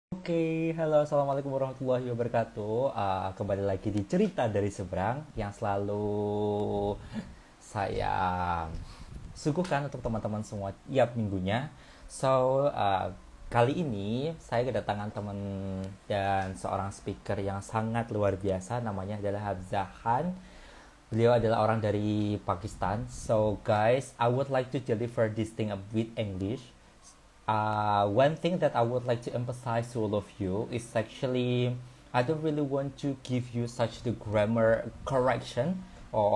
Halo, assalamualaikum warahmatullahi wabarakatuh. Kembali lagi di cerita dari seberang yang selalu saya suguhkan untuk teman-teman semua tiap minggunya. Kali ini saya kedatangan teman dan seorang speaker yang sangat luar biasa. Namanya adalah Hamza. Beliau adalah orang dari Pakistan. So guys, I would like to deliver this thing a bit English. One thing that I would like to emphasize to all of you is actually I don't really want to give you such the grammar correction or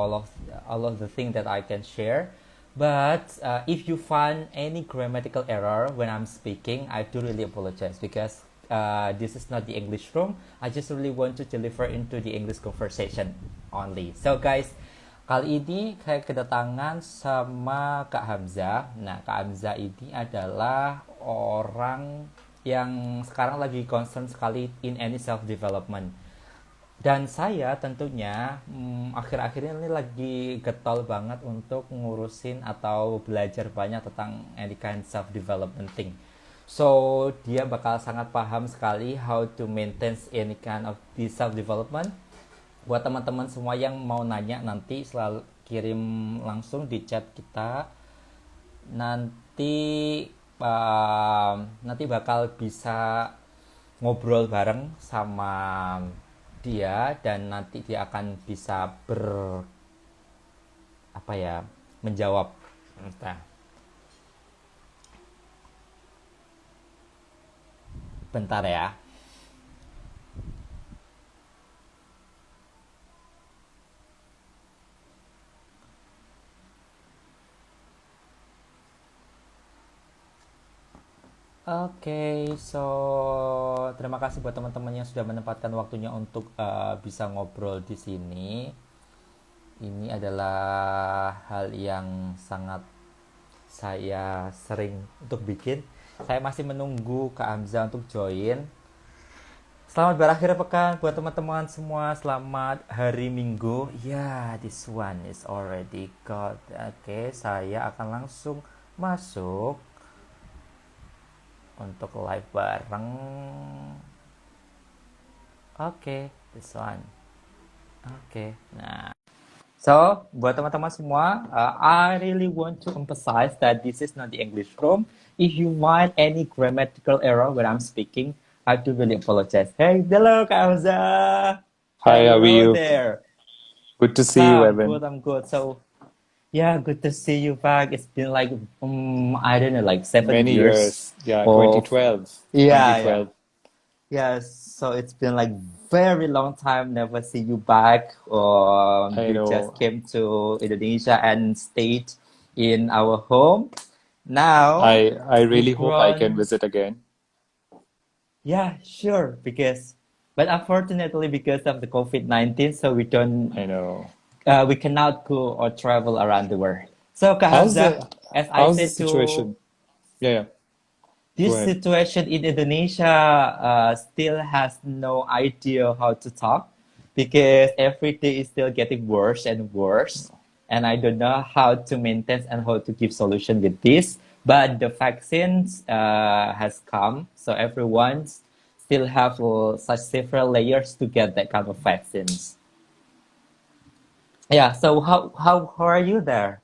all of the thing that I can share. But if you find any grammatical error when I'm speaking, I do really apologize because this is not the English room. I just really want to deliver into the English conversation only. So guys, kali ini saya kedatangan sama Kak Hamza. Nah, Kak Hamza ini adalah orang yang sekarang lagi concern sekali in any self development. Dan saya tentunya akhir-akhir ini lagi getol banget untuk ngurusin atau belajar banyak tentang any kind self development thing. So, dia bakal sangat paham sekali how to maintain any kind of this self development. Buat teman-teman semua yang mau nanya nanti selalu kirim langsung di chat kita. Nanti nanti bakal bisa ngobrol bareng sama dia dan nanti dia akan bisa menjawab. Bentar. Bentar ya. Oke, so terima kasih buat teman-teman yang sudah menempatkan waktunya untuk bisa ngobrol di sini. Ini adalah hal yang sangat saya sering untuk bikin. Saya masih menunggu Kak Hamza untuk join. Selamat berakhir pekan buat teman-teman semua. Selamat hari Minggu. Ya, this one is already got. Oke, saya akan langsung masuk untuk live bareng. Oke, this one. Oke, nah. So, buat teman-teman semua, I really want to emphasize that this is not the English room. If you find any grammatical error when I'm speaking, I do really apologize. Hey, hello, Kak Hamza. Hi, how are Hello you? there. Good to see you, Evan. I'm good. So, yeah, good to see you back. It's been like, I don't know, like 7 Many years years. Yeah, of, 2012. yeah. 2012. Yes, so it's been like very long time never see you back. I You just know. came to Indonesia and stayed in our home. Now I we really hope I can grown. visit again. Yeah, sure. But unfortunately, because of the COVID-19, so I know. we cannot go or travel around the world. So, Kak How's Hamza, the as I how's the said to situation? Yeah, yeah. Go this ahead. situation in Indonesia still has no idea how to talk because every day is still getting worse and worse. And I don't know how to maintain and how to give solution with this. But the vaccines has come, so everyone still have such several layers to get that kind of vaccines. Yeah. So how are you there?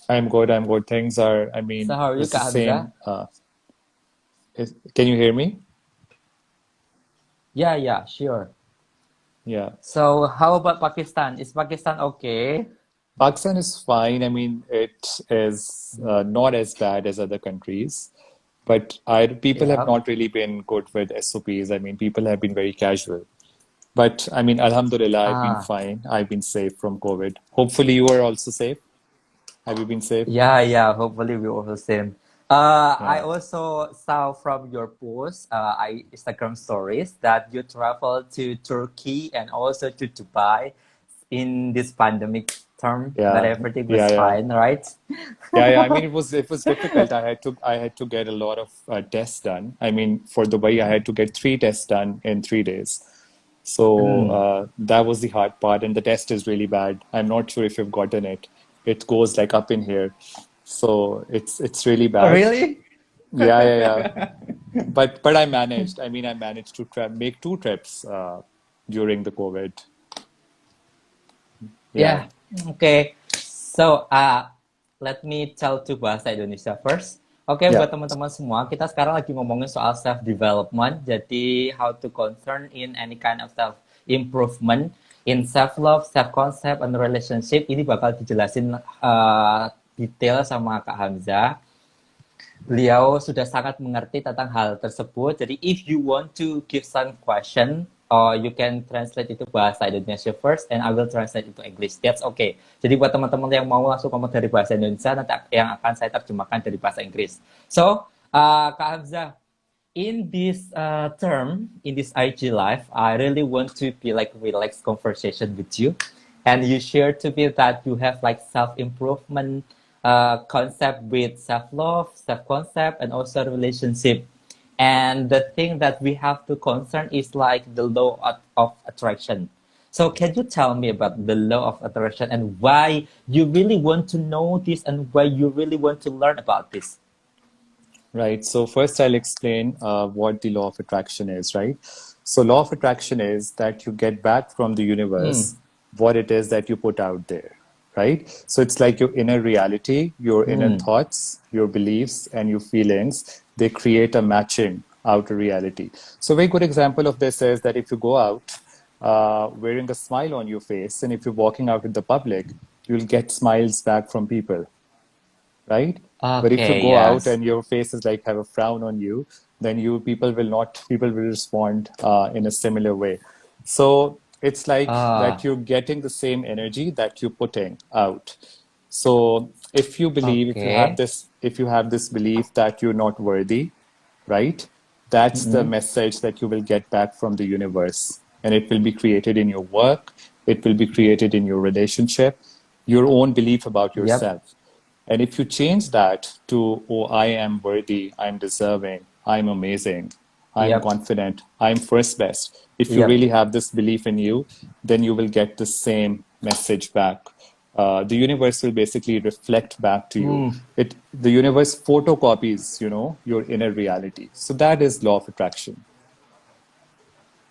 I'm good. I'm good. Things are, So how are you, it's the Kak Hamza? same. Can you hear me? Yeah, yeah, sure. Yeah. So how about Pakistan? Is Pakistan okay? Pakistan is fine. It is not as bad as other countries, but people have Yeah. not really been good with SOPs. People have been very casual. But Alhamdulillah, I've been Ah, fine. I've been safe from COVID. Hopefully, you are also safe. Have you been safe? yeah, yeah. Hopefully, we also same. I Yeah. also saw from your post, Instagram stories that you traveled to Turkey and also to Dubai in this pandemic term, but Yeah. everything Yeah. was Yeah. fine, right? Yeah. Yeah. It was difficult. I had to get a lot of tests done. For Dubai, I had to get 3 tests done in 3 days. So Mm. that was the hard part, and the test is really bad. I'm not sure if you've gotten it. It goes like up in here, so it's really Oh, bad. really? Yeah, yeah, yeah. but I managed. I mean, I managed to make 2 trips during the COVID. Yeah. Yeah, okay. So, let me tell to bahasa Indonesia first. Oke, Yeah. buat teman-teman semua, kita sekarang lagi ngomongin soal self-development. Jadi, how to concern in any kind of self-improvement, in self-love, self-concept, and relationship. Ini bakal dijelasin detail sama Kak Hamza. Beliau sudah sangat mengerti tentang hal tersebut. Jadi, if you want to give some question, or you can translate itu bahasa Indonesia first, and I will translate itu English. That's okay. Jadi, buat teman-teman yang mau langsung ngomong dari bahasa Indonesia, nanti yang akan saya terjemahkan dari bahasa Inggris. So, Kak Hamzah, in this term, in this IG live, I really want to be like relaxed conversation with you, and you share to me that you have like self-improvement concept with self-love, self-concept, and also relationship. And the thing that we have to concern is like the law of attraction. So can you tell me about the law of attraction and why you really want to know this and why you really want to learn about this? Right. So first I'll explain what the law of attraction is, right? So law of attraction is that you get back from the universe what it is that you put out there, right? So it's like your inner reality, your inner thoughts, your beliefs, and your feelings. They create a matching outer reality. So a very good example of this is that if you go out wearing a smile on your face, and if you're walking out in the public, you'll get smiles back from people, right? But if you Okay, go out yes. and your face is like have a frown on you, then people will respond in a similar way. So it's like that Ah, you're getting the same energy that you're putting out. So if you believe, okay. if you have this belief that you're not worthy, right? That's the message that you will get back from the universe. And it will be created in your work, it will be created in your relationship, your own belief about Yep, yourself. And if you change that to, oh, I am worthy, I'm deserving, I'm amazing, I'm yep, confident, I'm first best. If you yep. really have this belief in you, then you will get the same message back. The universe will basically reflect back to you. The universe photocopies, your inner reality. So that is law of attraction.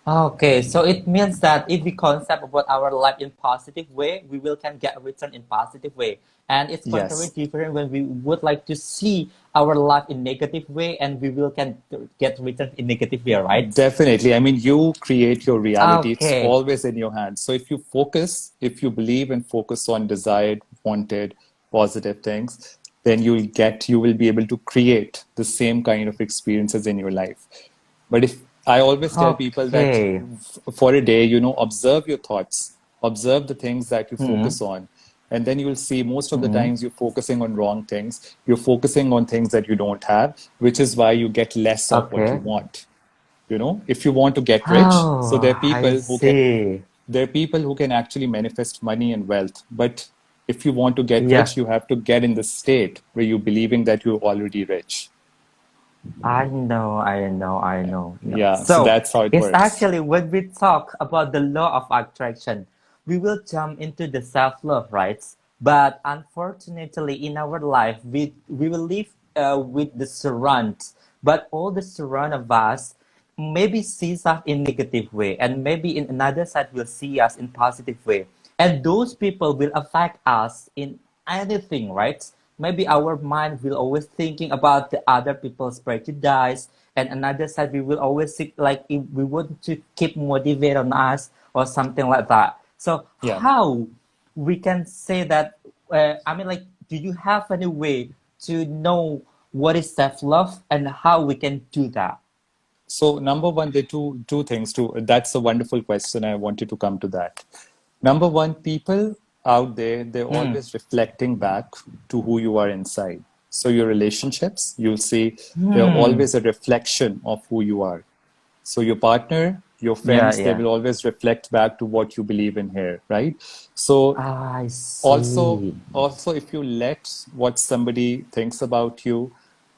Okay, so it means that if we concept about our life in positive way, we will can get a return in positive way. And it's contrary Yes, different when we would like to see our life in negative way and we will can get return in negative way, right? definitely. I mean, you create your reality. It's Okay. always in your hands. So if you believe and focus on desired, wanted, positive things, then you will be able to create the same kind of experiences in your life. But if I always tell people that Okay. for a day, observe your thoughts, observe the things that you Hmm. focus on. And then you will see most of the Hmm. times you're focusing on wrong things. You're focusing on things that you don't have, which is why you get less of what you Okay. want. If you want to get rich, so Oh, I see. there are people who can actually manifest money and wealth. But if you want to get Yeah. rich, you have to get in the state where you're believing that you're already rich. I know. Yeah, so So that's how it it's works. actually when we talk about the law of attraction, we will jump into the self-love, right? But unfortunately, in our life, we will live with the surround, but all the surround of us maybe sees us in negative way, and maybe in another side will see us in positive way, and those people will affect us in anything, right? Maybe our mind will always thinking about the other people's prejudice, and another side we will always think like if we want to keep motivate on us or something like that. So Yeah. how we can say that? I mean, like, do you have any way to know what is self-love and how we can do that? So number one, there are two things too. That's a wonderful question. I wanted to come to that. Number one, people out there, they're Hmm. always reflecting back to who you are inside. So your relationships, you'll see they're Hmm. always a reflection of who you are. So your partner, your Yeah, friends, they yeah. will always reflect back to what you believe in here, right? So I also see. also if you let what somebody thinks about you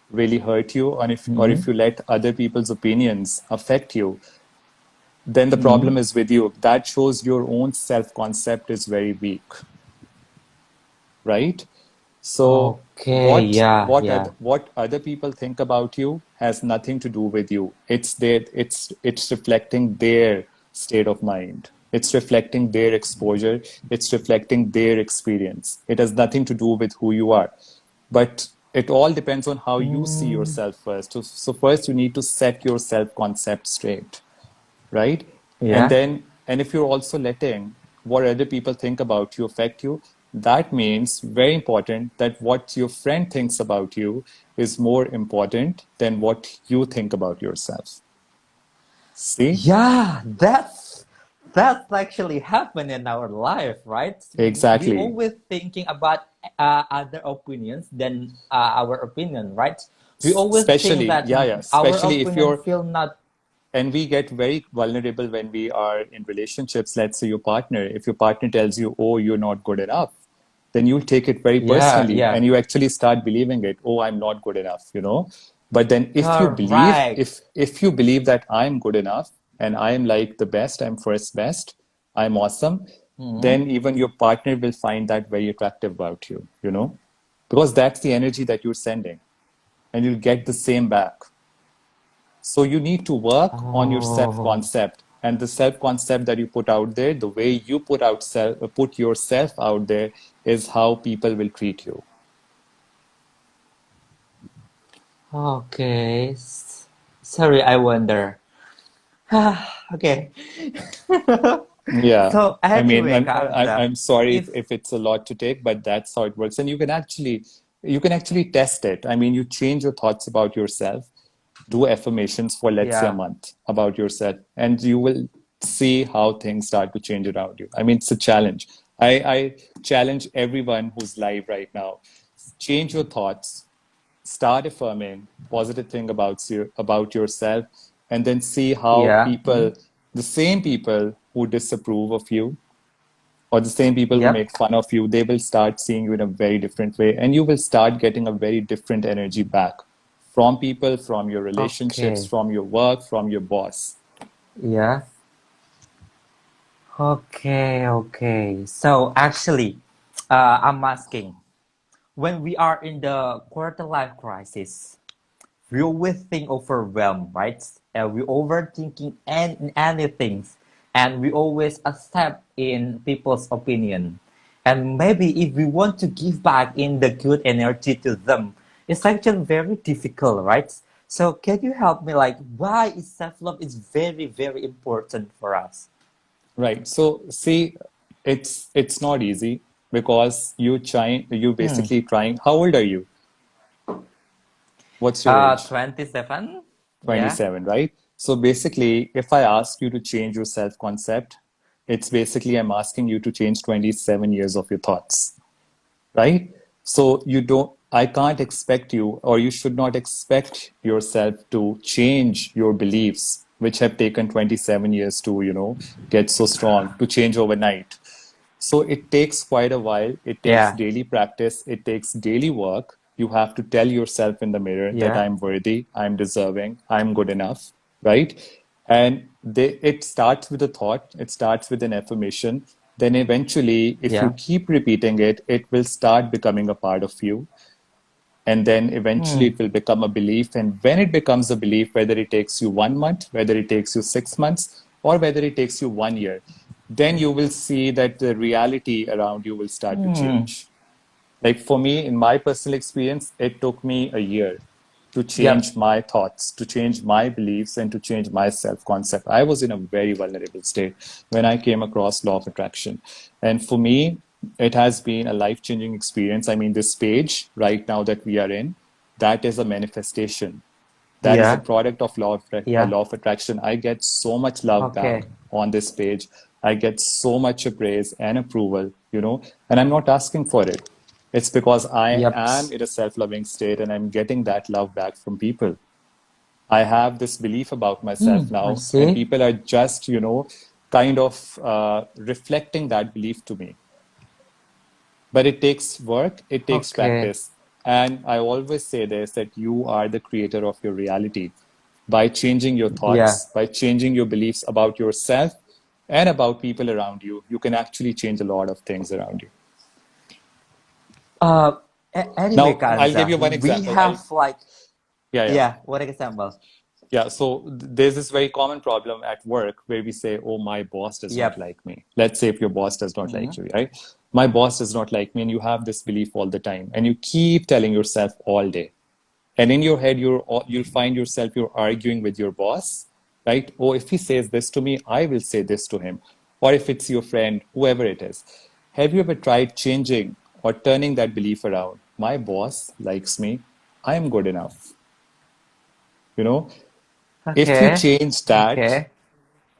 really hurt you, or Hmm. if you let other people's opinions affect you, then the Hmm. problem is with you. That shows your own self concept is very weak, right? So Okay, yeah, yeah. what other people think about you, has nothing to do with you. It's reflecting their state of mind. It's reflecting their exposure. It's reflecting their experience. It has nothing to do with who you are. But it all depends on how you see Mm, yourself first. So first you need to set your self concept straight, right? And yeah. then, and if you're also letting what other people think about you affect you, that means very important that what your friend thinks about you is more important than what you think about yourself. See? Yeah, that's actually happened in our life, right? We Exactly. always thinking about other opinions than our opinion, right? We always think Especially, that yeah, yeah. our Especially if opinion you're, feel not. and we get very vulnerable when we are in relationships. Let's say your partner, if your partner tells you, oh, you're not good enough, then you'll take it very Yeah, personally yeah. and you actually start believing it. Oh, I'm not good enough, you know. But then if you believe, Correct. if you believe that I'm good enough and I'm like the best, I'm first best, I'm awesome, Hmm. then even your partner will find that very attractive about you, you know, because that's the energy that you're sending and you'll get the same back. So you need to work on your self Oh, concept, and the self concept that you put out there, the way you put yourself out there, is how people will treat you. okay. Sorry, I wonder. Okay. Yeah, So I mean, anyway, I'm Kamza, sorry if if it's a lot to take, but that's how it works. And you can actually test it. I mean, you change your thoughts about yourself, do affirmations for let's say a yeah, month about yourself, and you will see how things start to change around you. I mean, it's a challenge. I challenge everyone who's live right now. Change your thoughts, start affirming positive thing about yourself, and then see how yeah, people, the same people who disapprove of you or the same people who yep. make fun of you, they will start seeing you in a very different way, and you will start getting a very different energy back from people, from your relationships, Okay, from your work, from your boss. yeah. Okay, okay. So actually, I'm asking, when we are in the quarter life crisis, we always think overwhelmed, right? We overthinking anything, and we always accept in people's opinion. And maybe if we want to give back in the good energy to them, it's actually very difficult, right? So can you help me, like, why is self-love is very, very important for us? Right. So see, it's not easy because you Hmm. basically trying. How old are you? What's your age? 27? Yeah. 27, right? So basically, if I ask you to change your self-concept, it's basically I'm asking you to change 27 years of your thoughts, right? So I can't expect you, or you should not expect yourself to change your beliefs, which have taken 27 years to, get so strong, to change overnight. So it takes quite a while. It takes Yeah. daily practice. It takes daily work. You have to tell yourself in the mirror that Yeah. I'm worthy, I'm deserving, I'm good enough, right? And it starts with a thought, it starts with an affirmation. Then eventually, if you Yeah. keep repeating it, it will start becoming a part of you. And then eventually Hmm. it will become a belief. And when it becomes a belief, whether it takes you 1 month, whether it takes you 6 months, or whether it takes you 1 year, then you will see that the reality around you will start to Hmm. change. Like for me, in my personal experience, it took me a year to Yep. change my thoughts, to change my beliefs, and to change my self concept. I was in a very vulnerable state when I came across law of attraction. And for me, it has been a life changing experience. I mean, this page right now that we are in, that is a manifestation. That is a Yeah. product of Yeah. law of attraction. I get so much love back Okay. on this page. I get so much praise and approval, and I'm not asking for it. It's because I Yep. am in a self-loving state and I'm getting that love back from people. I have this belief about myself I now, and see. people are just, kind of reflecting that belief to me. But it takes work, it takes Okay. practice. And I always say this, that you are the creator of your reality. By changing your Yeah. thoughts, by changing your beliefs about yourself and about people around you, you can actually change a lot of things around you. Uh, Anyway, Now, I'll give Kanza, you one we example. have like. Yeah, yeah. Yeah, what example? Yeah, so there's this very common problem at work where we say, oh, my boss does not Yep. like me. Let's say if your boss does not like you, right? My boss does not like me, and you have this belief all the time, and you keep telling yourself all day. And in your head, you'll find yourself, you're arguing with your boss, right? Oh, if he says this to me, I will say this to him. Or if it's your friend, whoever it is. Have you ever tried changing or turning that belief around? My boss likes me. I'm good enough. You know, if you Okay. change that Okay.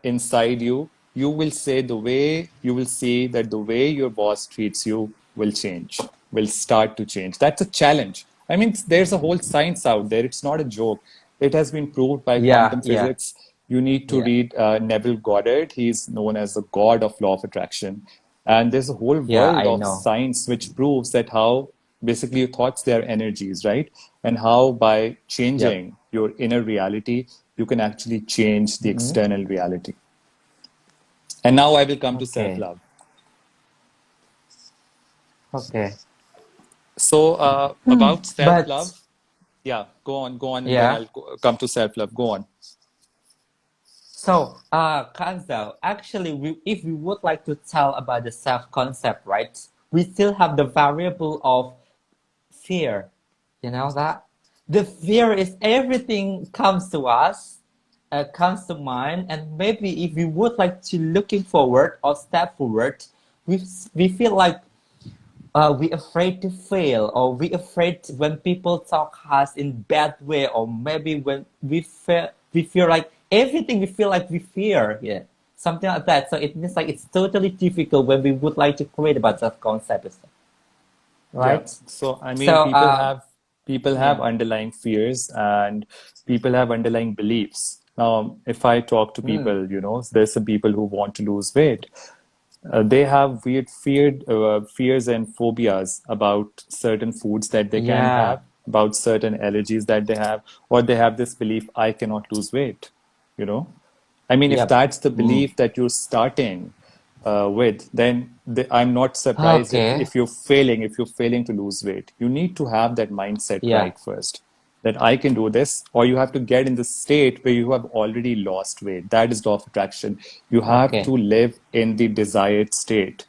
inside you, you will see that the way your boss treats you will change, will start to change. That's a challenge. I mean, there's a whole science out there. It's not a joke. It has been proved by Yeah, quantum yeah, physics. You need to yeah, read Neville Goddard. He's known as the god of law of attraction. And there's a whole yeah, world I of know. science which proves that how basically your thoughts, they are energies, right? And how by Yep. changing your inner reality, you can actually change the Mm-hmm. external reality. And now I will come to self Okay. love. Okay. So, about self But love, yeah, go on, and then yeah. I'll come to self love. Go on. So, Kanzel, actually, if we would like to tell about the self concept, right? We still have the variable of fear. You know that? The fear is everything comes to us, comes to mind, and maybe if we would like to looking forward or step forward, we we feel like we afraid to fail, or we afraid when people talk us in bad way, or maybe when we feel like everything we feel like we fear, yeah, something like that. So it means like it's totally difficult when we would like to create about self concept, Yeah. right? So, I mean, So people have yeah. underlying fears, and people have underlying beliefs. Now, if I talk to Mm, people, there's some people who want to lose weight. They have weird fears and phobias about certain foods that they can yeah. have, about certain allergies that they have, or they have this belief, I cannot lose weight, you know? I mean, if Yep. that's the Mm. belief that you're starting with, then I'm not surprised Okay. if you're failing to lose weight. You need to have that mindset Yeah. right first, that I can do this, or you have to get in the state where you have already lost weight. That is law of attraction. You have Okay. to live in the desired state.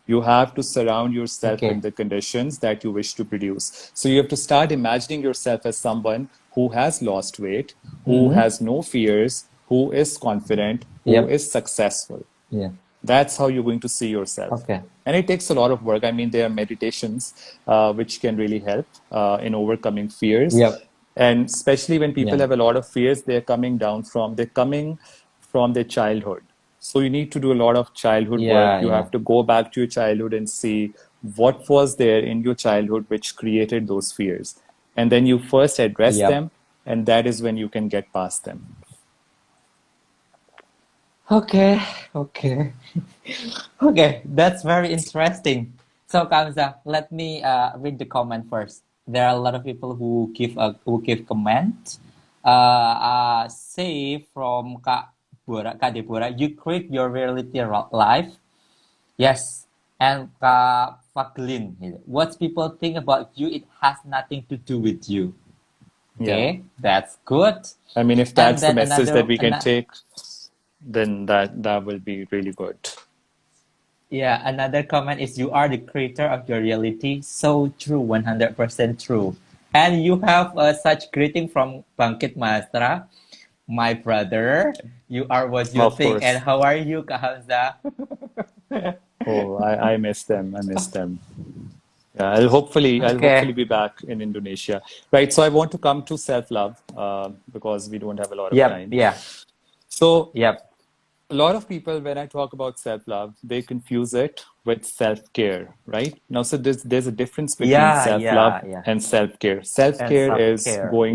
You have to surround yourself with Okay. the conditions that you wish to produce. So you have to start imagining yourself as someone who has lost weight, who Mm-hmm. has no fears, who is confident, who Yep. is successful. Yeah. That's how you're going to see yourself. Okay. And it takes a lot of work. I mean, there are meditations which can really help in overcoming fears. Yep. And especially when people Yeah. have a lot of fears, they're coming from their childhood. So you need to do a lot of childhood work. Yeah. You Yeah. have to go back to your childhood and see what was there in your childhood which created those fears. And then you first address Yep. them, and that is when you can get past them. Okay. Okay. Okay, that's very interesting. So, Kamza, let me read the comment first. There are a lot of people who give comment. Say from Kak Deborah, you create your reality life. Yes, and Kak Faglin, what people think about you, it has nothing to do with you. Yeah. Okay, that's good. I mean, if And that's the then message that we can take, then that will be really good. yeah, another comment is you are the creator of your reality. So true, 100% true. And you have such greeting from Bangkit Maestra, my brother. You are what you Of think. And course. how are you, Kak Hamza? Oh, I miss them. I miss them. Yeah, I'll hopefully Okay. be back in Indonesia. Right. So I want to come to self-love because we don't have a lot of Yep. time. Yeah. So Yep. a lot of people, when I talk about self-love, they confuse it with self-care, right? Now, so there's a difference between Yeah. self-love Yeah. Yeah. and self-care. And self-care.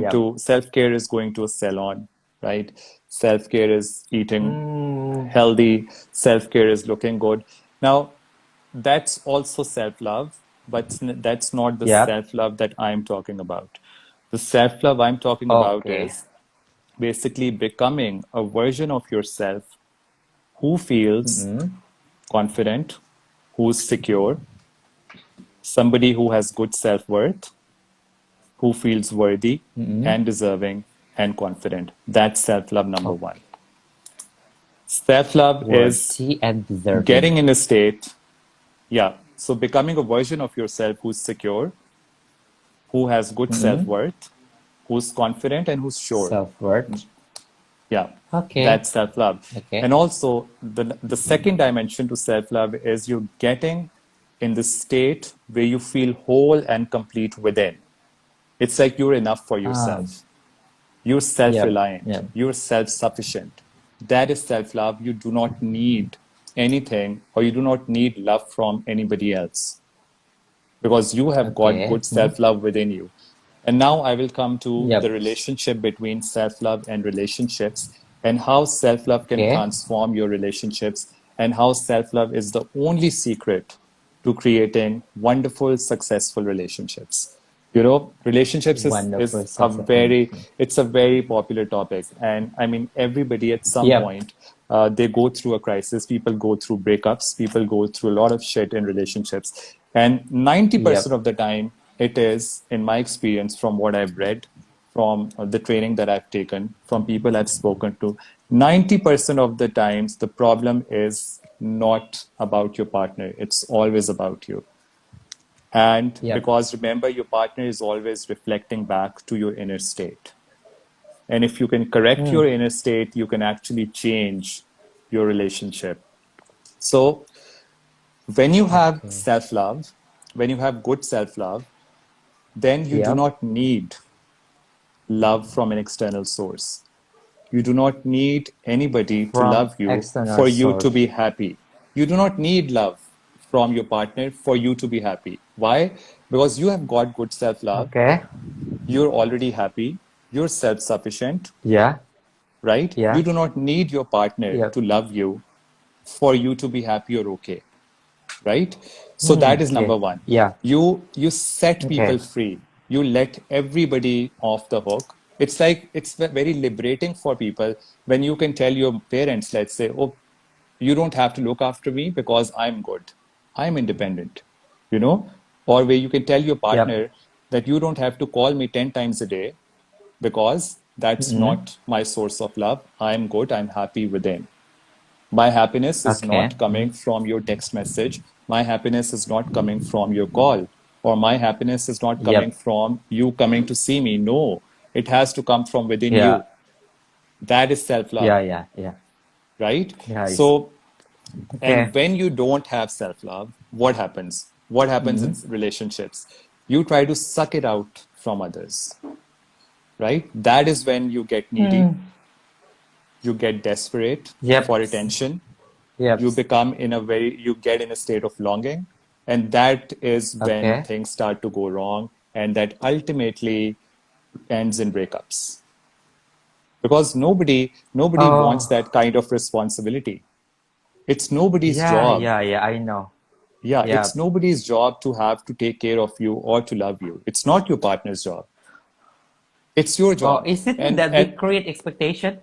Yep. Self-care is going to a salon, right? Self-care is eating Mm, healthy. Self-care is looking good. Now, that's also self-love, but that's not the yep. self-love that I'm talking about. The self-love I'm talking about Okay. is basically becoming a version of yourself who feels Mm-mm. confident, who's secure, somebody who has good self worth, who feels worthy and deserving and confident. That's self-love number Oh, one. Self-love is worthy and deserving. getting in a state, yeah, so becoming a version of yourself who's secure, who has good self-worth, who's confident, and who's sure. Self-worth. Yeah, Okay. that's self-love. Okay. And also, the second dimension to self-love is you getting in the state where you feel whole and complete within. It's like you're enough for Um, yourself. You're yep. self-reliant. Yep. You're self-sufficient. That is self-love. You do not need anything or you do not need love from anybody else because you have got Okay. good self-love within you. And now I will come to the Yep. relationship between self-love and relationships and how self-love can Okay. transform your relationships and how self-love is the only secret to creating wonderful, successful relationships. You know, relationships Wonderful is success. Mm-hmm. it's a very popular topic. And I mean, everybody at some Yep. point, they go through a crisis. People go through breakups. People go through a lot of shit in relationships. And 90% Yep. of the time, it is, in my experience, from what I've read, from the training that I've taken, from people I've spoken to, 90% of the times, the problem is not about your partner. It's always about you. And Yep. because remember, your partner is always reflecting back to your inner state. And if you can correct Mm. your inner state, you can actually change your relationship. So when you have Okay. self love, when you have good self love, then you do Yep. not need love from an external source. You do not need anybody to From love you external for you to source. be happy. You do not need love from your partner for you to be happy. Why? Because you have got good self love. Okay. You're already happy. You're self sufficient, Yeah. right? You Yeah. do not need your partner Yep. to love you for you to be happy or okay, right? So Mm. that is number Okay. one. Yeah. You set Okay. people free. You let everybody off the hook. It's like it's very liberating for people when you can tell your parents, let's say, oh, you don't have to look after me because I'm good. I'm independent, you know? Or where you can tell your Yep. partner that you don't have to call me 10 times a day because that's Mm-hmm. not my source of love. I'm good. I'm happy within. My happiness is Okay. not coming from your text message. My happiness is not coming from your call. Or my happiness is not coming Yep. from you coming to see me. No, it has to come from within Yeah. you. That is self love, Yeah. Yeah. Yeah. right? Nice. So, Okay. and when you don't have self love, what happens? What happens in Mm-hmm. relationships? You try to suck it out from others, right? That is when you get needy, Mm. you get desperate Yep. for attention, Yep. you become in a very, you get in a state of longing. And that is when Okay. things start to go wrong. And that ultimately ends in breakups. Because nobody wants Oh. that kind of responsibility. It's nobody's Yeah. job. Yeah. Yeah. I know. Yeah, Yeah. it's nobody's job to have to take care of you or to love you. It's not your partner's job. It's your Oh, job. is it And that they and create expectation?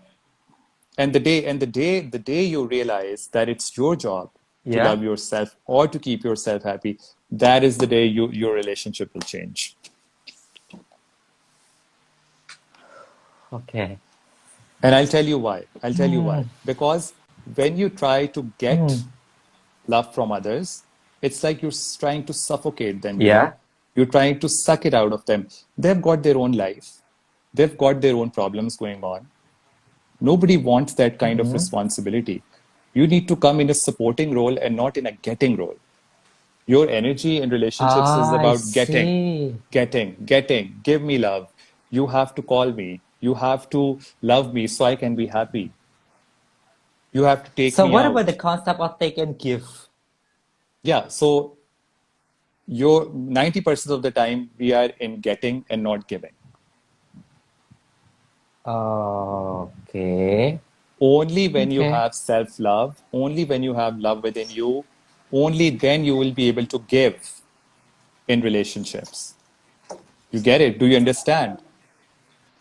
and the day you realize that it's your job to Yeah. love yourself or to keep yourself happy, that is the day your relationship will change. Okay. And I'll tell you why. I'll tell you why. Mm. Because when you try to get Mm. love from others, it's like you're trying to suffocate them, you Yeah. know? You're trying to suck it out of them. They've got their own life. They've got their own problems going on. Nobody wants that kind of Mm-hmm. responsibility. You need to come in a supporting role and not in a getting role. Your energy in relationships is Ah, I about getting, see. getting. Give me love. You have to call me. You have to love me so I can be happy. You have to take So me what about the out. concept of take and give? Yeah, so your 90% of the time we are in getting and not giving. Okay. Only when you Okay. have self-love, only when you have love within you, only then you will be able to give in relationships. You get it? Do you understand?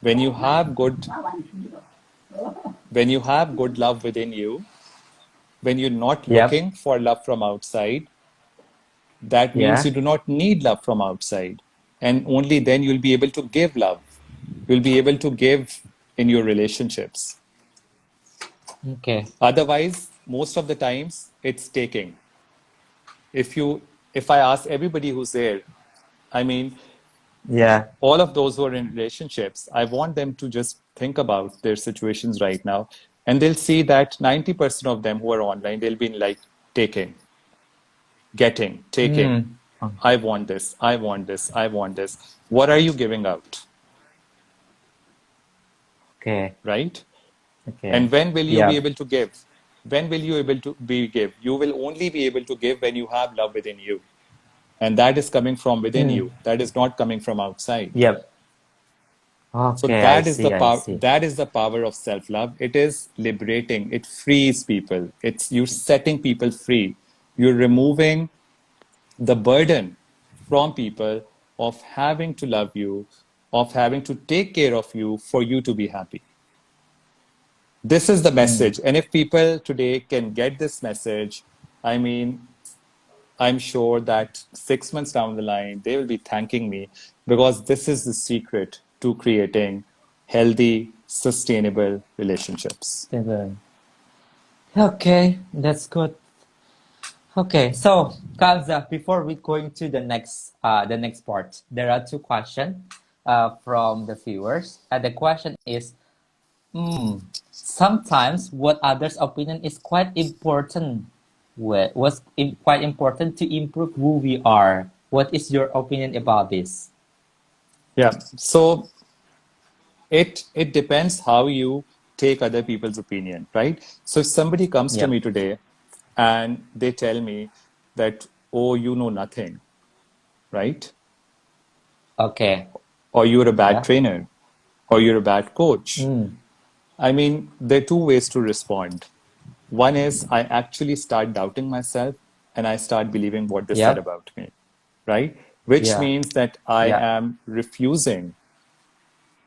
When you have good when you have good love within you, when you're not Yep. looking for love from outside, that means Yeah. you do not need love from outside. And only then you'll be able to give love. You'll be able to give in your relationships. Okay. Otherwise, most of the times it's taking. If you, if I ask everybody who's there, I mean, Yeah. all of those who are in relationships, I want them to just think about their situations right now. And they'll see that 90% of them who are online, they'll be like taking, getting, taking. Mm. I want this, I want this, I want this. What are you giving out? Okay. Right? Okay. And when will you be Yep. able to give? When will you able to be give? You will only be able to give when you have love within you. And that is coming from within Mm. you. That is not coming from outside. Yep. So Okay, I that is the see, I power. see. That is the power of self-love. It is liberating. It frees people. It's you're setting people free. You're removing the burden from people of having to love you, of having to take care of you for you to be happy. This is the Mm. message. And if people today can get this message, I mean, I'm sure that 6 months down the line, they will be thanking me because this is the secret to creating healthy, sustainable relationships. 7. Okay, that's good. Okay, so Kamza, before we going to the next part, there are two questions from the viewers. The question is, sometimes what others' opinion is quite important. Quite important to improve who we are. What is your opinion about this? Yeah. So it depends how you take other people's opinion, right? So if somebody comes to me Yep. today and they tell me that, oh, you know nothing, right? Okay. Or you're a bad Yeah. trainer, or you're a bad coach. Mm. I mean, there are two ways to respond. One is I actually start doubting myself and I start believing what they said Yep. about me, right? Which Yeah. means that I Yeah. am refusing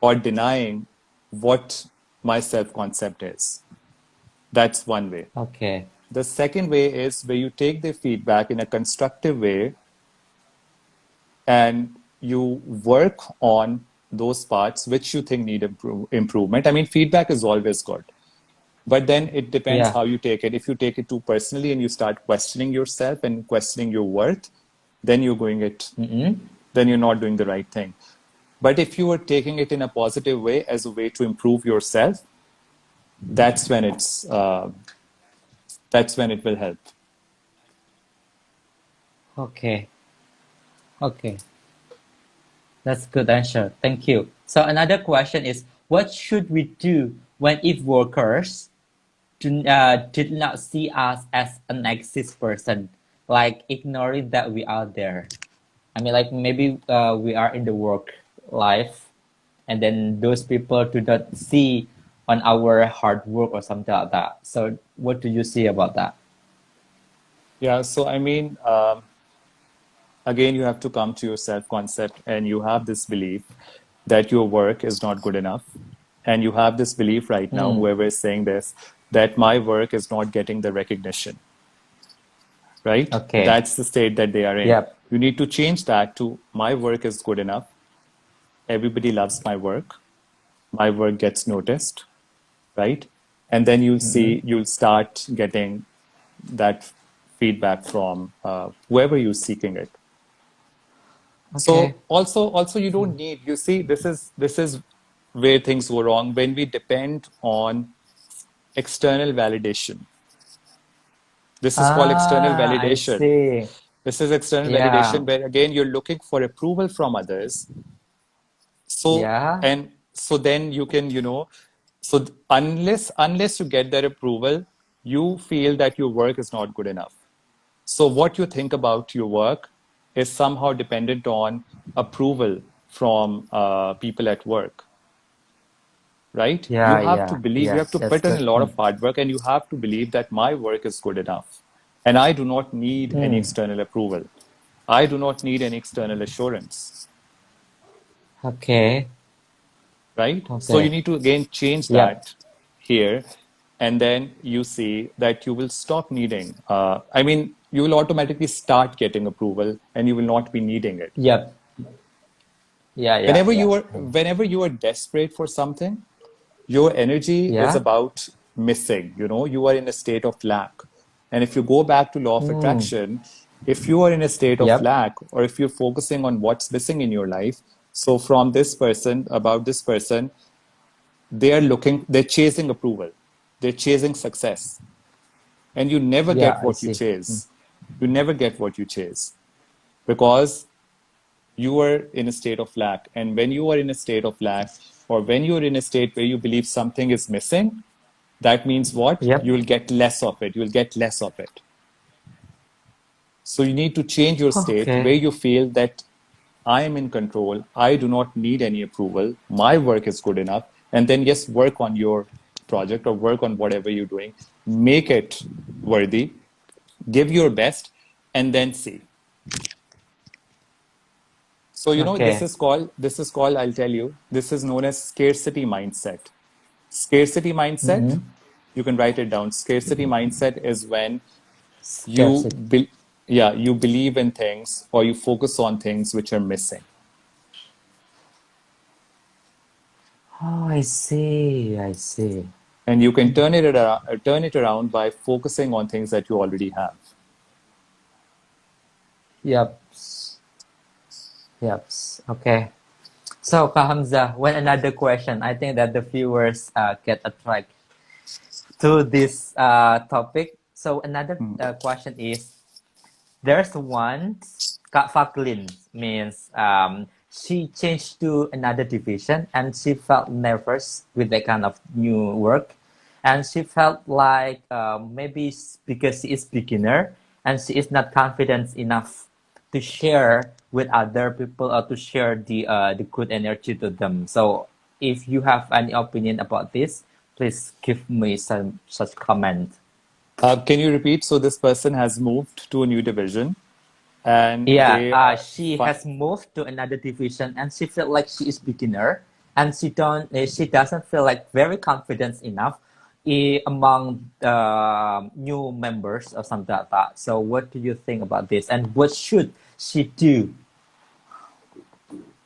or denying what my self concept is. That's one way. Okay. The second way is where you take the feedback in a constructive way and you work on those parts which you think need improvement. I mean, feedback is always good. But then it depends Yeah. how you take it. If you take it too personally and you start questioning yourself and questioning your worth, then you're going it, Mm-mm. then you're not doing the right thing. But if you are taking it in a positive way as a way to improve yourself, that's when that's when it will help. Okay. Okay. That's good answer. Thank you. So another question is, what should we do when if workers did not see us as an exist person, like ignoring that we are there? I mean, like maybe we are in the work life, and then those people do not see on our hard work or something like that. So what do you see about that? Yeah. So, I mean, again, you have to come to your self concept and you have this belief that your work is not good enough. And you have this belief right now, Hmm. whoever is saying this, that my work is not getting the recognition, right? Okay. That's the state that they are in. Yep. You need to change that to my work is good enough. Everybody loves my work. My work gets noticed, right? And then you'll Mm-mm. see, you'll start getting that feedback from whoever you're seeking it. Okay. So also you don't need, you see, this is where things go wrong when we depend on external validation. This is called external Ah, I validation. see. This is external Yeah. validation where again you're looking for approval from others. So Yeah. and so then you can, so unless you get that approval, you feel that your work is not good enough. So what you think about your work is somehow dependent on approval from people at work, right? You Yeah. have to Yeah. believe, you Yeah. have to That's put in a good. lot Mm. of hard work and you have to believe that my work is good enough. And I do not need any Mm. external approval. I do not need any external assurance, Okay. right? So you Okay. need to again change Yep. that here. And then you see that you will stop needing, I mean, you will automatically start getting approval and you will not be needing it. Yep. Yeah, yeah, yeah. Whenever you are desperate for something, your energy is Yeah. about missing. You are in a state of lack. And if you go back to law of Mm. attraction, if you are in a state of Yep. lack, or if you're focusing on what's missing in your life, so from this person, about this person, they're chasing approval, they're chasing success, and you never Yeah, get I what you see. chase. You never get what you chase because you are in a state of lack. And when you are in a state of lack, or when you're in a state where you believe something is missing, that means what? Yep. You will get less of it. You'll get less of it. So you need to change your state where Okay. you feel that I am in control. I do not need any approval. My work is good enough. And then, yes, work on your project or work on whatever you're doing. Make it worthy. Give your best, and then see. So, Okay. this is called, I'll tell you, this is known as scarcity mindset. Scarcity mindset, Mm-hmm. you can write it down. Scarcity mindset is when you Scarcity. be, yeah, you believe in things or you focus on things which are missing. Oh, I see. I see. And you can turn it around by focusing on things that you already have. Yep. Yep. Okay. So, Kak Hamza, one another question. I think that the viewers get attracted to this topic. So, another question is, there's one, Kak Faklin, means she changed to another division and she felt nervous with that kind of new work. And she felt like maybe because she is beginner and she is not confident enough to share with other people or to share the good energy to them. So if you have any opinion about this, please give me some such comment. Can you repeat? So this person has moved to a new division and Yeah, they are she has moved to another division and she felt like she is beginner and she doesn't feel like very confident enough among the new members or something like that. So what do you think about this and what should she do?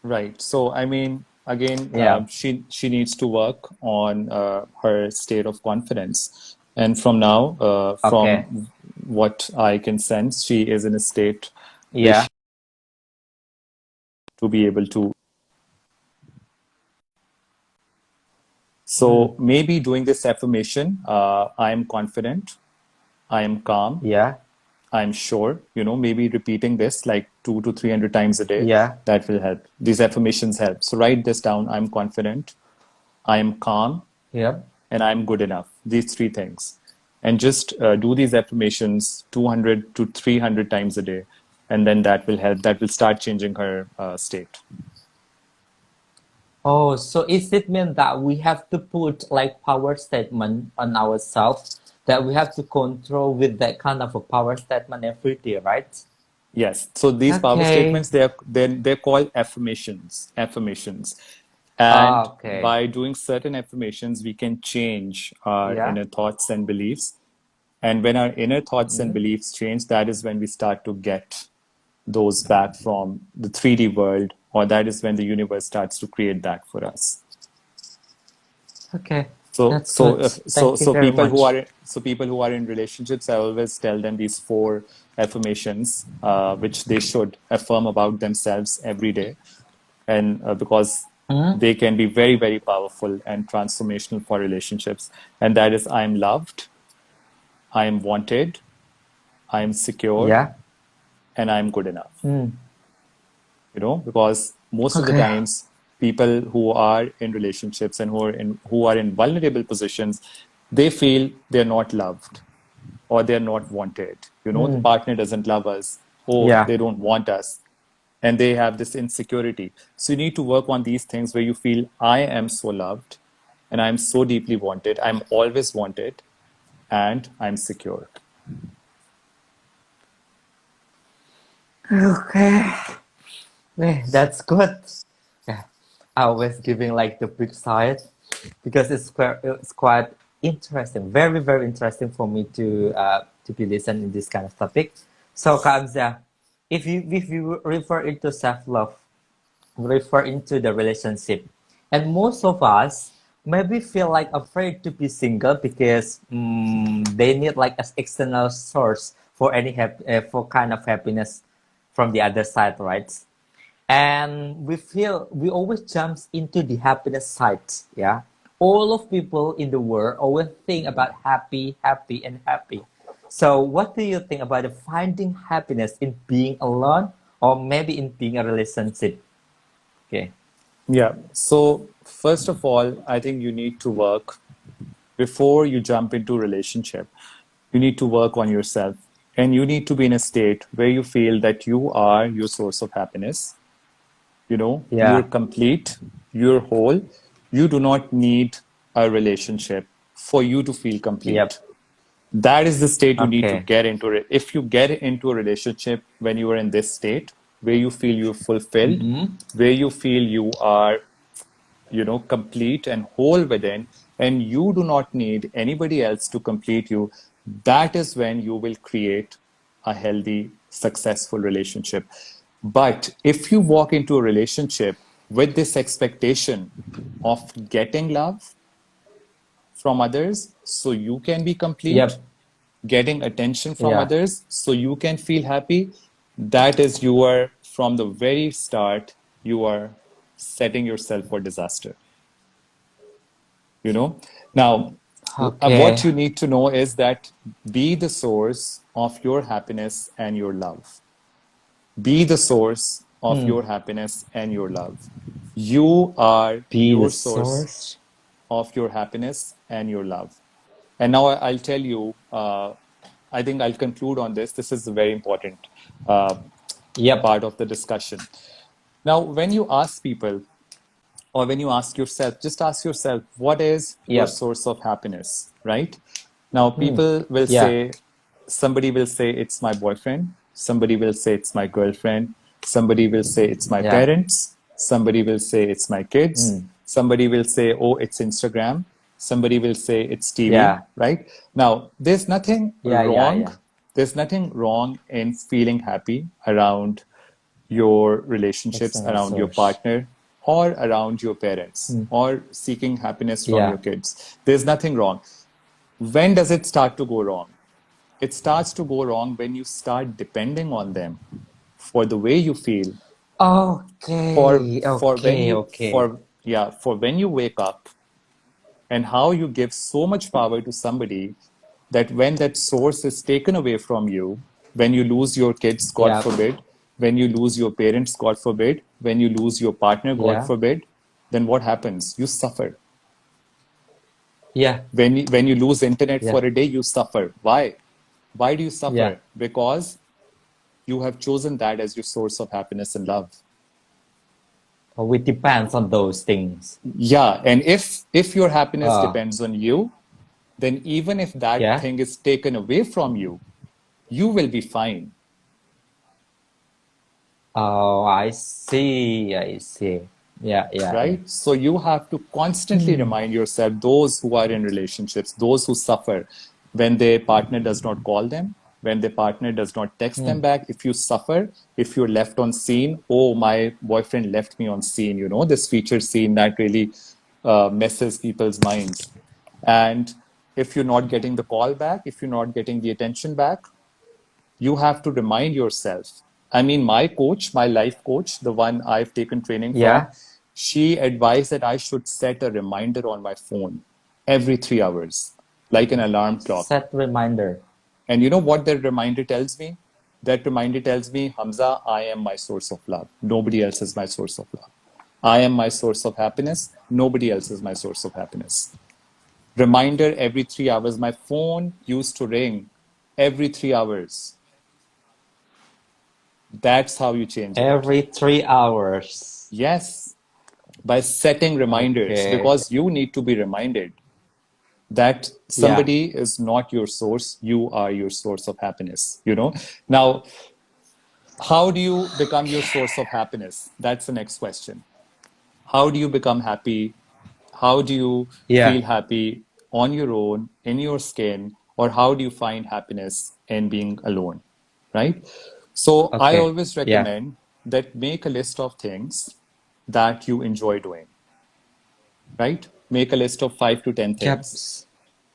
right. So I mean, again, Yeah. she needs to work on her state of confidence. And from now, Okay. from what I can sense, she is in a state where Yeah. to be able to. Mm. So maybe doing this affirmation, I am confident, I am calm, Yeah. I'm sure, maybe repeating this like 200 to 300 times a day, Yeah. that will help. These affirmations help. So write this down. I'm confident, I am calm, Yep. and I'm good enough. These three things. And just do these affirmations 200 to 300 times a day. And then that will help. That will start changing her state. Oh, so is it mean that we have to put like power statement on ourselves that we have to control with that kind of a power statement every day, right? Yes. So these power Okay. statements, they're called affirmations. Affirmations. And Okay. by doing certain affirmations, we can change our Yeah. inner thoughts and beliefs. And when our inner thoughts and Mm. beliefs change, that is when we start to get those back from the 3D world, or that is when the universe starts to create that for us. Okay. So, That's so, good. if, so, Thank you so very people who much. are people who are in relationships, I always tell them these four affirmations, which they should affirm about themselves every day, and because Mm. they can be very, very powerful and transformational for relationships. And that is, I am loved, I am wanted, I am secure, Yeah. and I am good enough. Mm. Because most of the Okay. times people who are in relationships and who are in vulnerable positions, they feel they're not loved or they're not wanted. The Mm. partner doesn't love us, or Yeah. they don't want us, and they have this insecurity. So you need to work on these things where you feel, I am so loved and I'm so deeply wanted, I'm always wanted, and I'm secure. Okay. That's good. Yeah. I was giving like the big side because it's quite interesting, very very interesting for me to be listening in this kind of topic. So Kamza, if you refer into self love, refer into the relationship. And most of us maybe feel like afraid to be single because they need like an external source for for kind of happiness from the other side, right? And we always jumps into the happiness side. Yeah, all of people in the world always think about happy, happy, and happy. So what do you think about the finding happiness in being alone or maybe in being a relationship? Okay. Yeah. So first of all, I think you need to work before you jump into a relationship. You need to work on yourself, and you need to be in a state where you feel that you are your source of happiness. You're Yeah. complete, you're whole. You do not need a relationship for you to feel Yep. complete. That is the state you need to Okay. get into it. If you get into a relationship when you are in this state, where you feel you're fulfilled, Mm-hmm. where you feel you are, complete and whole within, and you do not need anybody else to complete you, that is when you will create a healthy, successful relationship. But if you walk into a relationship with this expectation of getting love from others so you can be complete, Yep. getting attention from Yeah. others so you can feel happy, that is, you are from the very start, you are setting yourself for disaster. you know Now, what Okay. you need to know is that be the source of your happiness and your love. Be the source of Hmm. your happiness and your love. You are Be the your source source. of your happiness and your love. And now I'll tell you, I think I'll conclude on this. This is a very important uh, Yep. part of the discussion. Now, when you ask people, or when you ask yourself, just ask yourself, what is your Yep. source of happiness, right? Now, Hmm. people will Yeah. say, somebody will say it's my boyfriend, somebody will say it's my girlfriend, somebody will say it's my Yeah. parents, somebody will say it's my kids, Hmm. somebody will say, oh, it's Instagram, somebody will say it's TV, Yeah. right? Now, there's nothing Yeah. Yeah. wrong. Yeah. There's nothing wrong in feeling happy around your relationships, External around your source. partner, or around your parents, Hmm. or seeking happiness from your Yeah. kids. There's nothing wrong. When does it start to go wrong? It starts to go wrong when you start depending on them for the way you feel, Okay. Okay. Okay. for when you wake up, and how you give so much power to somebody that when that source is taken away from you, when you lose your kids, God Yeah. forbid, when you lose your parents, God forbid, when you lose your partner, God Yeah. forbid, then what happens? You suffer. Yeah. When you lose internet Yeah. for a day, you suffer. Why? Why do you Yeah. suffer? Because you have chosen that as your source of happiness and love. We depends on those things. Yeah, and if your happiness Uh. depends on you, then even if that Yeah. thing is taken away from you, you will be fine, Oh, I see. I see. Yeah. Yeah. Yeah. right? So you have to constantly Hmm. remind yourself, those who are in relationships, those who suffer when their partner does not call them, when their partner does not text Hmm. them back, if you suffer, if you're left on scene, oh, my boyfriend left me on scene, this featured scene that really messes people's minds. And if you're not getting the call back, if you're not getting the attention back, you have to remind yourself. I mean, my coach, my life coach, the one I've taken training from, Yeah. she advised that I should set a reminder on my phone every 3 hours, like an alarm clock. Set reminder. And you know what that reminder tells me? That reminder tells me, Hamza, I am my source of love. Nobody else is my source of love. I am my source of happiness. Nobody else is my source of happiness. Reminder every 3 hours. My phone used to ring every 3 hours. That's how you change it. Every 3 hours. Yes, by setting reminders, Okay. because you need to be reminded that Yeah. somebody is not your source, you are your source of happiness. Now, how do you become your source of happiness? That's the next question. How do you become happy? How do you Yeah. feel happy on your own, in your skin, or how do you find happiness in being alone? Right? So I Okay. always Yeah. recommend that make a list of things that you enjoy doing, right? Make a list of 5 to 10 Yep. things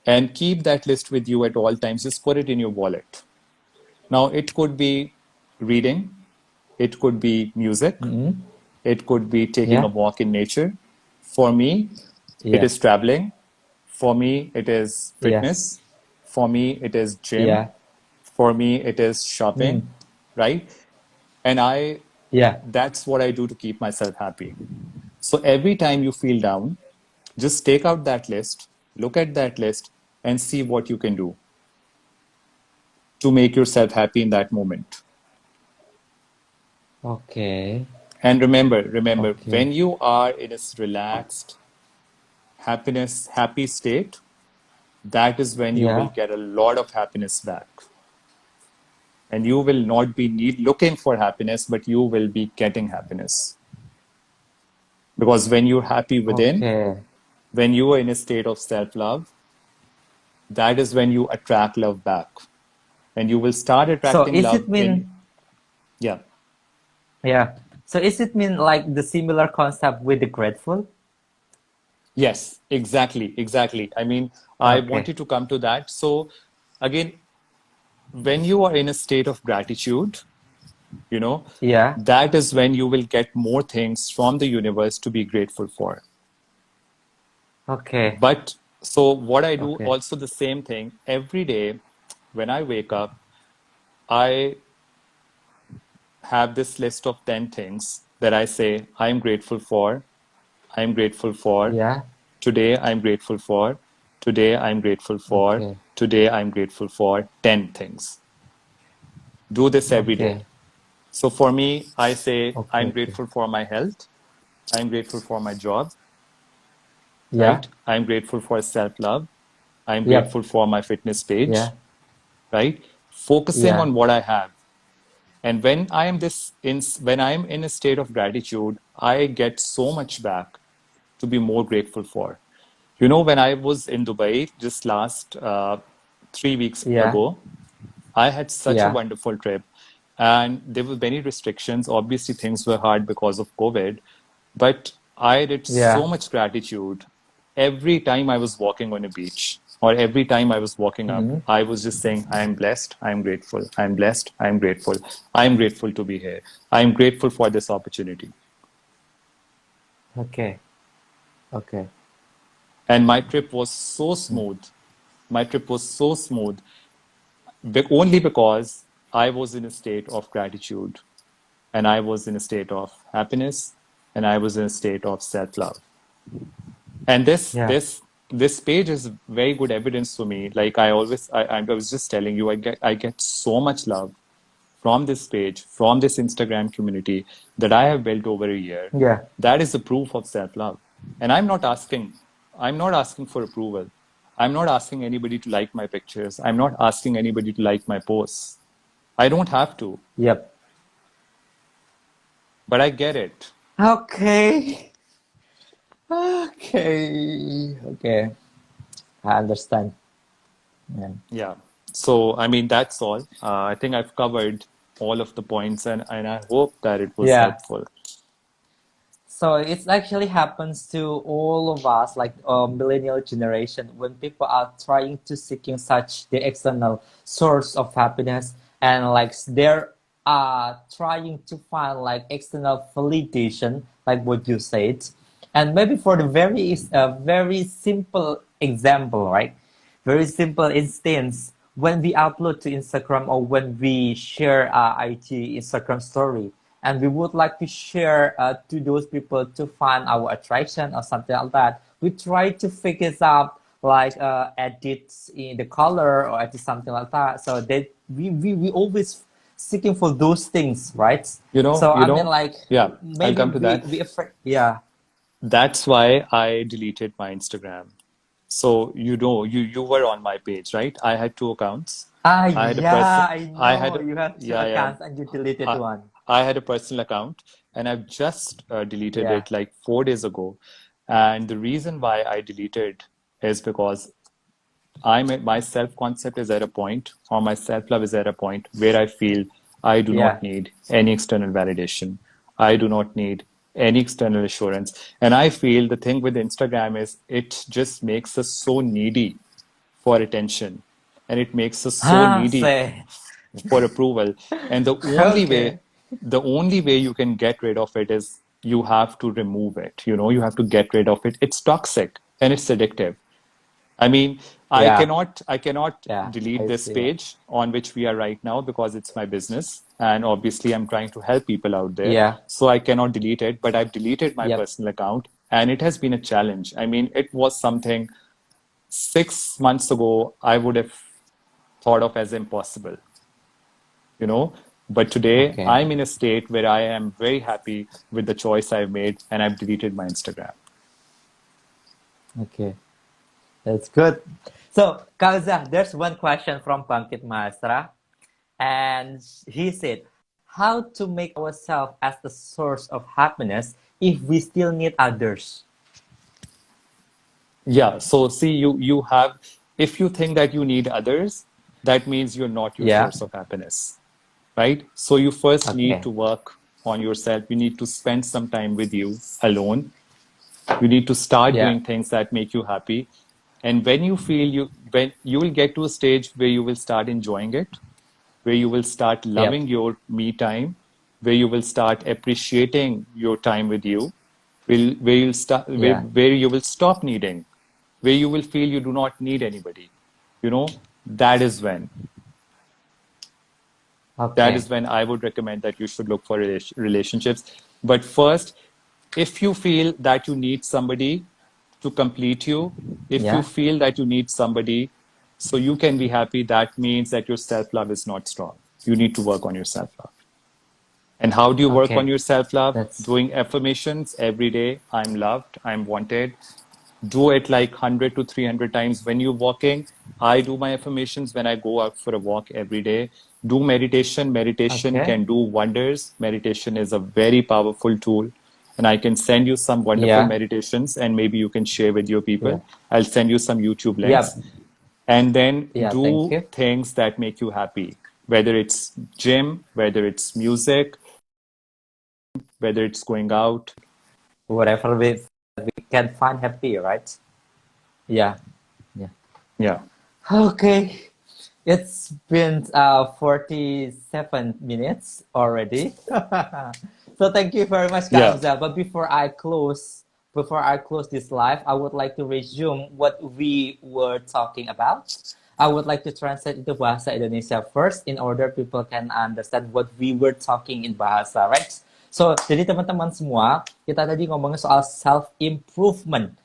and keep that list with you at all times. Just put it in your wallet. Now, it could be reading, it could be music, Mm-hmm. it could be taking a Yeah. walk in nature. For me, it Yeah. is traveling. For me, it is Yes. fitness. For me, it is gym. Yeah. For me, it is Mm. shopping, right? And Yeah. that's what I do to keep myself happy. So every time you feel down, just take out that list, look at that list, and see what you can do to make yourself happy in that moment. Okay. And remember, Okay. when you are in a relaxed, happy state, that is when you will Yeah. get a lot of happiness back. And you will not be looking for happiness, but you will be getting happiness. Because when you're happy within, Okay. when you are in a state of self love, that is when you attract love back. And you will start So attracting is love it when, mean yeah. yeah. So is it mean like the similar concept with the grateful? Yes, exactly. I mean, I Okay. wanted to come to that. So, again, when you are in a state of gratitude, you know, Yeah. that is when you will get more things from the universe to be grateful for. Okay. But so, what I do Okay. also the same thing every day when I wake up, I have this list of 10 things that I say I'm grateful for. I'm grateful for. Yeah. Today, I'm grateful for. Today, I'm grateful for. Okay. Today, I'm grateful for 10 things. Do this every day. Okay. So for me, I say Okay. I'm Okay. grateful for my health. I'm grateful for my job, Yeah. right? I'm grateful for self love. I'm Yep. grateful for my fitness page, Yeah. right? Focusing Yeah. on what I have. And when I'm in a state of gratitude, I get so much back to be more grateful for. You know, when I was in Dubai just last 3 weeks Yeah. ago, I had such a Yeah. wonderful trip, and there were many restrictions. Obviously, things were hard because of COVID, but I did so Yeah. much gratitude every time I was walking on a beach or every time I was walking up. Mm-hmm. I was just saying, I am blessed, I am grateful, I am blessed, I am grateful, I am grateful to be here, I am grateful for this opportunity. Okay. Okay. And my trip was so smooth. My trip was so smooth only because I was in a state of gratitude and I was in a state of happiness and I was in a state of self love. And Yeah. this page is very good evidence for me. Like I was just telling you, I get so much love from this page, from this Instagram community that I have built over a year. Yeah. That is the proof of self love. And I'm not asking for approval. I'm not asking anybody to like my pictures. I'm not asking anybody to like my posts. I don't have to, Yep. but I get it. Okay. Okay. Okay. I understand. Yeah. Yeah. So, I mean, that's all. I think I've covered all of the points and I hope that it was Yeah. helpful. So it actually happens to all of us, like millennial generation, when people are trying to seeking such the external source of happiness, and like they're trying to find like external validation, like what you said, and maybe for the very simple example, right? Very simple instance, when we upload to Instagram or when we share IG Instagram story, and we would like to share to those people to find our attraction or something like that, we try to figure out like edits in the color or edit something like that. So that we always seeking for those things, right? So You I mean, know, like yeah, I'll maybe come to that. we afraid, yeah. That's why I deleted my Instagram. So, you were on my page, right? I had two accounts. I had a Yeah, person, I I had, know you have two yeah. accounts and you deleted I, one. I had a personal account and I've just deleted Yeah, it like 4 days ago. And the reason why I deleted is because my self concept is at a point, or my self love is at a point where I feel I do yeah, not need any external validation. I do not need any external assurance. And I feel the thing with Instagram is it just makes us so needy for attention, and it makes us so needy Say. for approval. And Okay. the only way you can get rid of it is you have to remove it. You have to get rid of it. It's toxic and it's addictive. I mean, Yeah. I cannot Yeah. delete I this see that. page on which we are right now because it's my business. And obviously, I'm trying to help people out there. Yeah. So I cannot delete it, but I've deleted my Yep. personal account and it has been a challenge. I mean, it was something 6 months ago I would have thought of as impossible, you know. But today Okay. I'm in a state where I am very happy with the choice I've made and I've deleted my Instagram. Okay. That's good. So, Kauza, there's one question from Bangkit Mahasiswa, and he said, "How to make ourselves as the source of happiness if we still need others?" Yeah, so see, you have, if you think that you need others, that means you're not your Yeah. source of happiness, right? So you first need Okay. to work on yourself. You need to spend some time with you alone. You need to start Yeah. doing things that make you happy. And when you will get to a stage where you will start enjoying it, where you will start Yep. loving your me time, where you will start appreciating your time with you, Yeah. where you will stop needing, where you will feel you do not need anybody. You know, that is when that Okay. is when I would recommend that you should look for relationships. But first, if you feel that you need somebody to complete you, if you Yeah. feel that you need somebody so you can be happy, that means that your self love is not strong. You need to work on your self love. And how do you work on Okay. your self love? That's Doing affirmations every day. I'm loved. I'm wanted. Do it like 100 to 300 times when you're walking. I do my affirmations when I go out for a walk every day. Do meditation. Meditation okay. can do wonders. Meditation is a very powerful tool. And I can send you some wonderful Yeah. meditations and maybe you can share with your Yeah. people. I'll send you some YouTube Yep. links. And then Yeah. Thank do you. things that make you happy, whether it's gym, whether it's music, whether it's going out. Whatever we can find happy, right? Yeah. Yeah. Yeah. Okay. It's been 47 minutes already. So thank you very much, Yeah. Kamza. But before I close this live, I would like to resume what we were talking about. I would like to translate into Bahasa Indonesia first in order people can understand what we were talking in Bahasa, right? So, jadi teman-teman semua, kita tadi ngomongin soal self-improvement.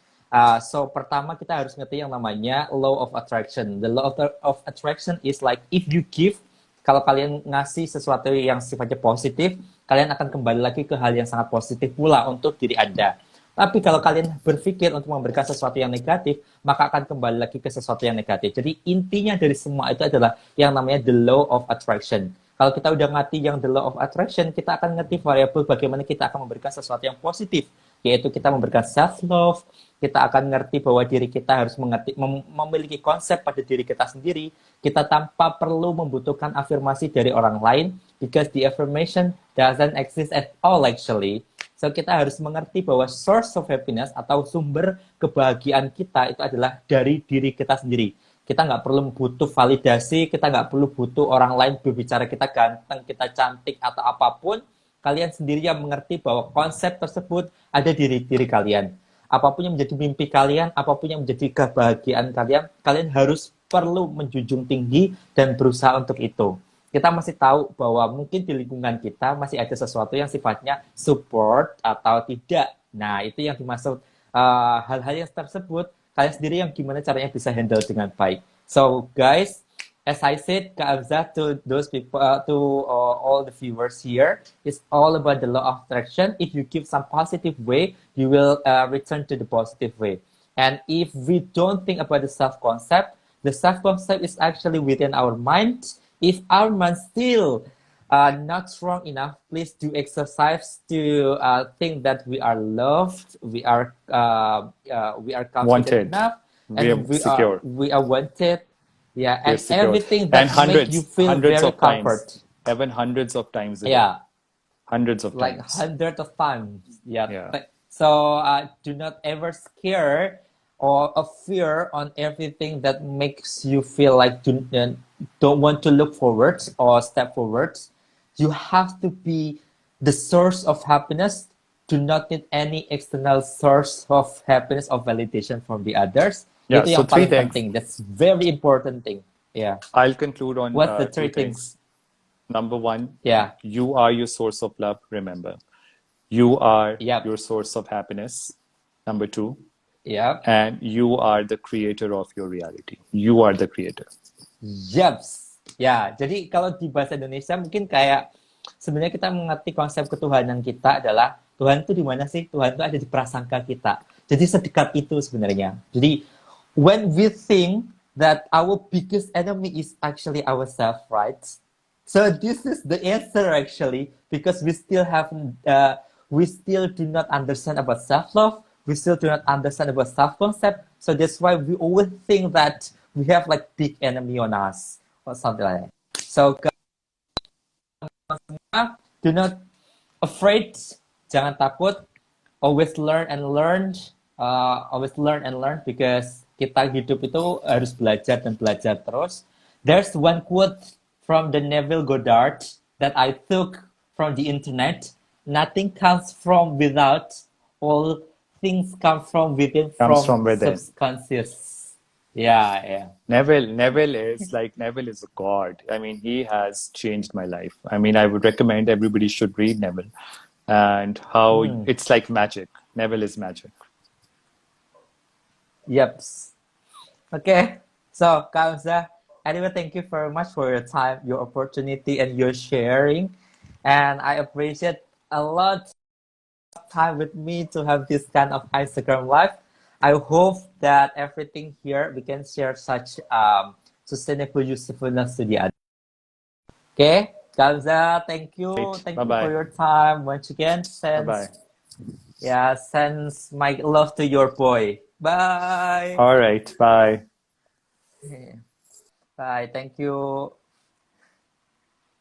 So pertama kita harus ngerti yang namanya law of attraction. The law of attraction is like if you give, kalau kalian ngasih sesuatu yang sifatnya positif, kalian akan kembali lagi ke hal yang sangat positif pula untuk diri Anda. Tapi kalau kalian berpikir untuk memberikan sesuatu yang negatif, maka akan kembali lagi ke sesuatu yang negatif. Jadi intinya dari semua itu adalah yang namanya the law of attraction. Kalau kita udah ngerti yang the law of attraction, kita akan ngerti variabel bagaimana kita akan memberikan sesuatu yang positif, yaitu kita memberikan self-love, kita akan ngerti bahwa diri kita harus memiliki konsep pada diri kita sendiri, kita tanpa perlu membutuhkan afirmasi dari orang lain, because the affirmation doesn't exist at all actually. So kita harus mengerti bahwa source of happiness atau sumber kebahagiaan kita itu adalah dari diri kita sendiri. Kita nggak perlu butuh validasi, kita nggak perlu butuh orang lain berbicara kita ganteng, kita cantik, atau apapun. Kalian sendiri yang mengerti bahwa konsep tersebut ada di diri kalian. Apapun yang menjadi mimpi kalian, apapun yang menjadi kebahagiaan kalian, kalian harus perlu menjunjung tinggi dan berusaha untuk itu. Kita masih tahu bahwa mungkin di lingkungan kita masih ada sesuatu yang sifatnya support atau tidak. Nah, itu yang dimaksud hal-hal yang tersebut, kalian sendiri yang gimana caranya bisa handle dengan baik. So, guys, as I said, Kak Amza, to those people, to all the viewers here, it's all about the law of attraction. If you give some positive way, you will return to the positive way. And if we don't think about the self-concept is actually within our mind. If our mind still not strong enough, please do exercise to think that we are loved, we are confident Wanted. enough, We are and secure. we are wanted. Yeah, We are and secure. everything And that make you feel hundreds very of times, comfort. even hundreds of times a day. Yeah, hundreds of like times. hundreds of times. Yeah. Yeah. So do not ever scare or a fear on everything that makes you feel like don't want to look forwards or step forwards. You have to be the source of happiness. Do not need any external source of happiness or validation from the others. Yeah. Itu So yang three paling things. penting. That's very important thing. Yeah. I'll conclude on What's the three three things. things? Number one, Yeah. you are your source of love. Remember, you are Yep. your source of happiness. Number two, Yep. and you are the creator of your reality. You are the creator. Yaps. Ya, jadi kalau di bahasa Indonesia mungkin kayak sebenarnya kita mengerti konsep ketuhanan kita adalah Tuhan itu di mana sih? Tuhan itu ada di prasangka kita. Jadi sedekat itu sebenarnya. Jadi when we think that our biggest enemy is actually ourselves, right? So this is the answer actually, because we still do not understand about self-love. We still do not understand about self-concept. So that's why we always think that we have like big enemy on us or something like that. So do not afraid, jangan takut. Always learn and learn. Always learn and learn because kita hidup itu harus belajar dan belajar terus. There's one quote from the Neville Goddard that I took from the internet. Nothing comes from without. All things come from within, Comes from from within. subconscious. Yeah. Neville is a god. I mean, he has changed my life. I mean, I would recommend everybody should read Neville and how it's like magic. Neville is magic. Yep. Okay. So, Kamsa, anyway, thank you very much for your time, your opportunity, and your sharing. And I appreciate a lot of time with me to have this kind of Instagram live. I hope that everything here we can share such sustainable usefulness to the other. Okay, Kamsa, thank you. Great. Thank you Bye-bye. for your time once again. Bye-bye. Sends my love to your boy. Bye. All right. Bye. Bye, thank you.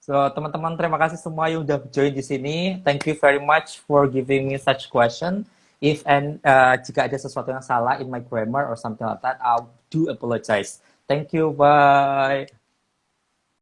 So, teman-teman, terima kasih semua yang udah join di sini. Thank you very much for giving me such question. Jika ada sesuatu yang salah in my grammar or something like that, I do apologize. Thank you. Bye.